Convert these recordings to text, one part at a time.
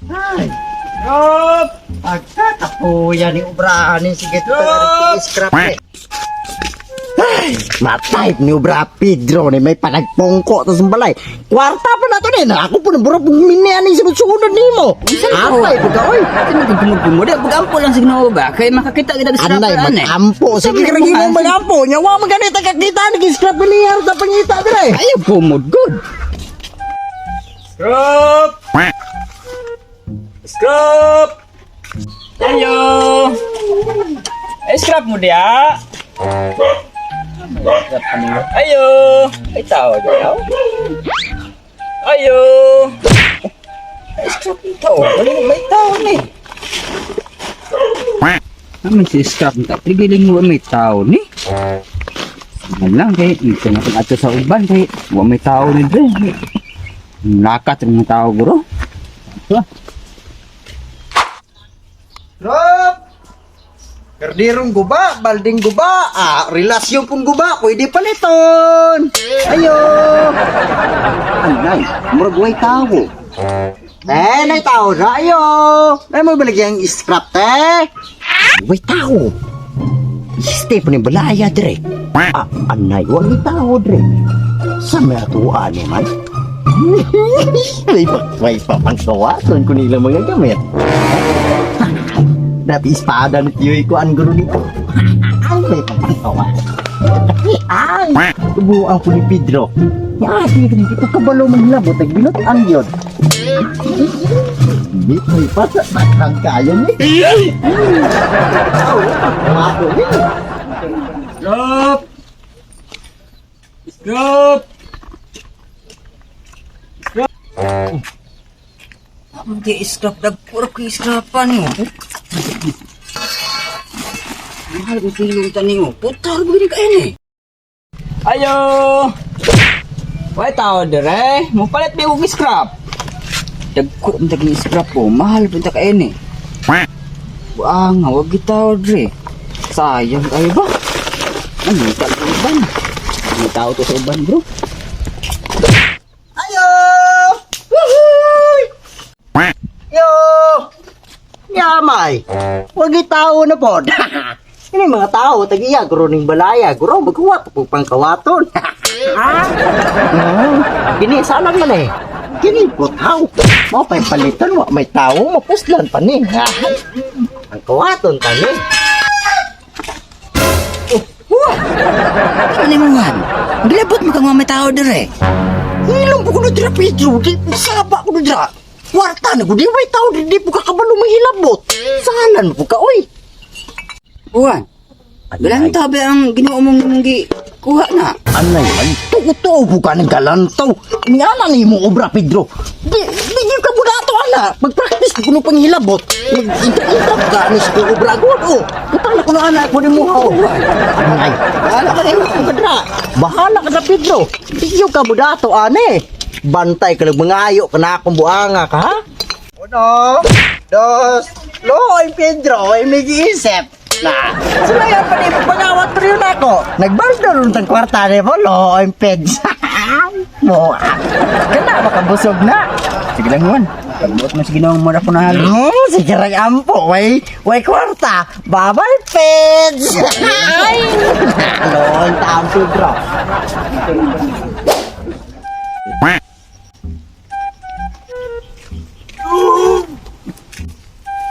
Ay, Rob! Pagkatapuyan ni Ubrahan ni sige ito scrap eh. Ay, matay ni Ubra Pedro ni may panagpongko to sa balay. Kwarta pa na to ni na ako po na burap minian ni sunod-sunod nimo. Apay po ka oy. Tumugtong mo di pagampo lang sa Ginoo ba kay makakita kita sa Anay scrap magampo sige ragi mo magampo nya wa man ganita kakita ni scrap ni ta pangita dire. Ayaw po mo good. Scrap! Scrap! Ayo! Scrap mo dia! Ayo! Ay tao dia. Ayo! Scrap ito. Wala may tao ni. Naman si scrap ta tigiling mo may tao ni. Ano lang kay ito na ato sa uban kay wa may tao ni dre. Lakat ang mga tao bro. Rob! Gardirong guba, balding guba, relasyon pun guba, pwede paliton. Ayo! Anay, murag way tao. Nay tao na, ayo! Ay mo balik yung scrap, way tao. Stay pa ni balaya, dire. Anay, wag tao, dire. Sa may atuan naman. May papangsawa, doon ko nila mga gamit. Dati espada ni Tiyoy ko ang guru dito. Ay, may papangsawa. Ay, tubuang po ni Pedro. Yati, dito kabalo maglabot, nagbinot ang yun. Hindi, may pasang kayo ni. Mato ni. Scrap! Scrap! Hindi scrap dagpura ko scrapan mo. Mahal ko tulong taniyo. Putar begini kayak ini. Ayo! Way tao dire, mo palit mi og scrap. Dagko ang taging scrap po. Mahal po kayak ini. Buang, wag kita dre. Sayang kayo ba? Ano ta uban? May tao to sa uban bro. Ayo! Woohoo! Yo! Yamay! Wag tao na po. Ini mga tao, tagiya, guro ning balaya. Guro, magkuha pa po pangkawaton. Kini, salang man eh. Kini, putaw. Mo pa'y palitan mo, may tao, mapuslan pa ni. Ang kawaton pa ni. Ano mo man? Gilabot mo kang mga may tao dire. Hilong po ko na dira, Pedro. Saba ko na dira. Kwarta na ko, di may tao, di po kakabalo mahilabot. Salan po ka, oy. Buwan. Galang tabi ang ginoo mong kuha na. Anay man, tuto po ka ng galantaw. Iniana ni mo obra, Pedro. Di ka muna ito, ana. Mag-practice ko nung panghilabot. Mag-inta-inta ka, anis ko obra ko, oh. Katala ko na anak ko ni mo, oh. Anay, bahala ka rin, Pedro. Bahala ka na, Pedro. Di ka muna ito, ane. Bantay ka lang, mangayo ka na akong buanga ka, ha? Uno, dos, loy, Pedro, ay may giisip. Na, sila yan pa rin pangawat ko rin ako. Nagbaldo rin ng kwarta rin mo, lo, ang peds. Mo, kana, makabusog na. Sige lang Juan. Pagbuot mo sa ginawang mura po na halo. Sige rin ampo, way kwarta. Babay, peds. Ay, lo, ang taong Pedro.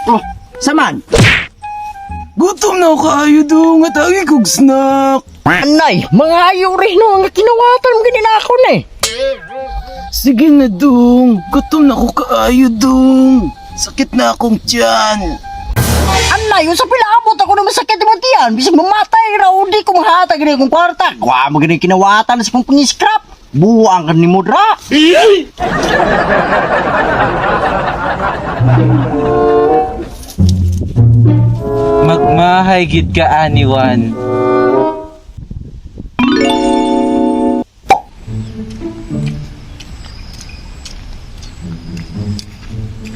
Oh, saman. Gutom na ako kayo dong at agi kog snack. Anay, mga ayaw rin no, ang kinawatan mo ganina ako na eh. Sige na dong, gutom na ako kaayo dong. Sakit na akong tiyan. Anay, sa pilaabot ako na masakit mo tiyan. Bisag mamatay raw, di ko mahatag rin kong kwarta. Kwa mo ganyan kinawatan sa pang pangiskrap. Buwang ka ni Mudra. Magmahay gid ka aniwan.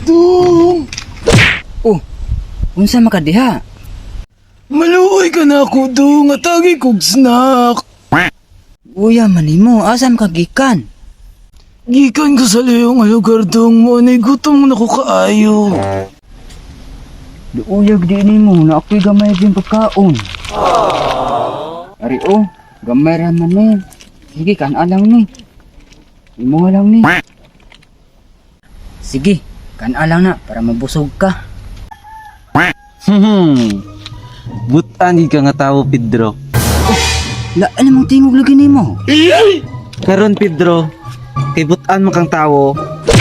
Dong! Oh, unsa makadiha? Maluoy ka na ako dong at agi kog snack. Uya manimo, asa makagikan? Gikan ko sa layong lugar dong mo, nay gutom na ko kaayo. Diuyag di ni mo na ako'y gamay din pagkaon. Ari o, gamay raman ni. Sige, kan-alang ni. Imo lang ni. Sige, kan-alang na para mabusog ka. Butan di ka nga tao, Pedro. Alam mo tingog lagi ni mo. Karon, Pedro, kay butan mo kang tao,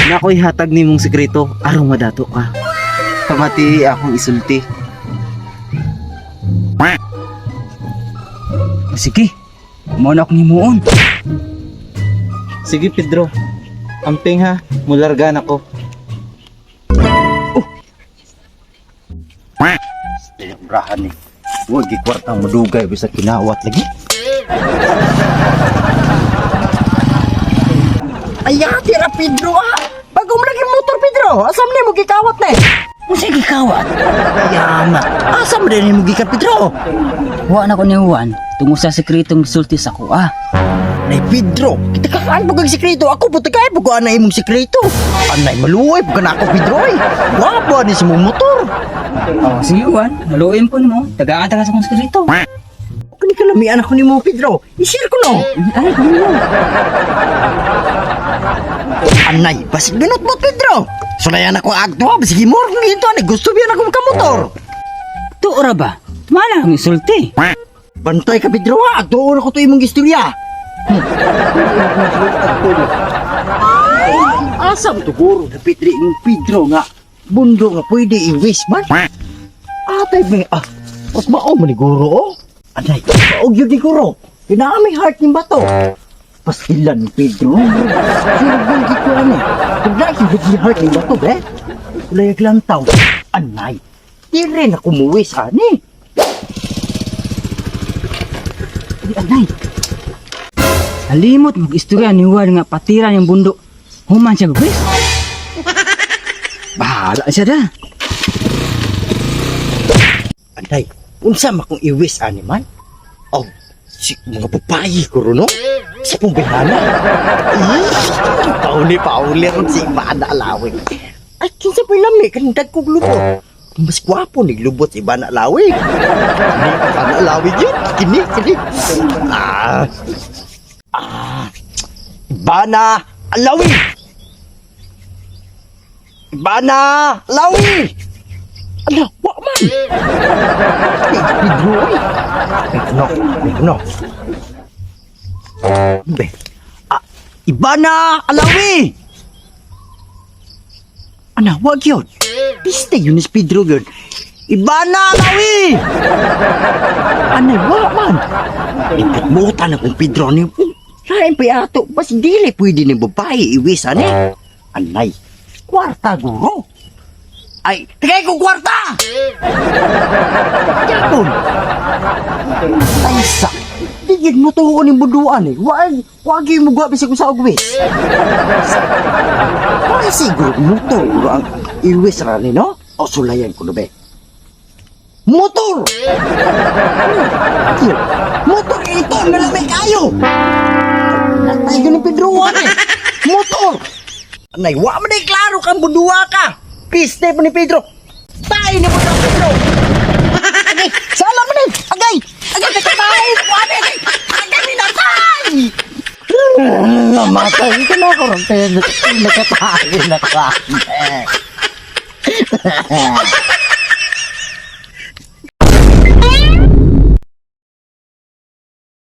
na ako'y hatag ni mong sekreto, arong madato ka. Pamati akong isulti. Sige, mo na ako ni muon. Sige, Pedro. Amping ha, mulargan ako. Pinabrahan ni. Huwag ikwartang madugay bisa kinawat lagi. Ay, tira Pedro Bago mo lagi motor Pedro. Asam ni mo gikawat na Sige kawat. Yama. Asam din mo gikat Pedro. Wa na ko ni Juan, tungo sa sekretong sulti sa ko Nay Pedro, kita kakaan pag ang sikreto. Ako po tagay pag anay mong sikreto. Anay maluoy pag na ako Pedro Wabo ni sa mong motor. Oh, sige Juan, naluin po mo. Taga-taga sa kong sekreto. Kani kalamian ako ni mo Pedro. I-share ko no. Ay, kung mo. Anay, basig binot mo Pedro. Sulayan ako agto basig mo kung ito anay gusto biyan ako makamotor. Tuora ba? Tumala ang isulti. Bantay ka Pedro Agto ko to imong istorya. Asam to guro na Pedro yung Pedro nga. Bundo nga pwede i-wish man. Atay may mas mao man ni guro Anay, paog yun ni guro. Pinaamay heart ng bato. Paskilan ni Pedro. Sinabang gito ano. Pag nakikibig ni heart ng bato Kulayag lang tao. Anay, di rin ako muwis ani. Di anay. Halimot mag-istorya ni Juan nga patira yung bundok. Human siya guys. Bahala siya da. Anay, unsa makong i-wish ani man? Oh, si mga babayi ko ron, no? Sa pong bihana. Pauli ron si Ibana Alawig. Ay, kinsa po lami, kandag kong lubot. Mas gwapo ni lubot si Ibana Alawig. Kini, Ibana Alawig yun. Kini. Ibana Alawig! Ibana Alawig! Ala, wak man! Pedro, ay! Ano? Be, Ibana Alawi! Ana, wag yun. Piste yun is Pedro yun. Ibana Alawi! Ana, wak man! Ikatmutan akong Pedro ni lain pa yato. Bas dili pwede ni babae iwis, ani? Anay, kwarta guro. Ay, tigay ko kwarta! Yapon! Ay, sa... Digid mo tuon yung buduan Wag yung mugwa bisig ko sa ugwis. Wala siguro motor guro ang iwis rani, no? O sulayan ko, be. Motor! Motor ito, nalamay kayo! Natay ko ng Pedroan Motor! Anay, wa man ay klaro kang budua ka! Piste po ni Pedro. Tayo ni mo sa Pedro. Agay, salam mo rin. Agay, katataw. Agay, minatay. Namatay ka na ako rin. Nakatayo na ka.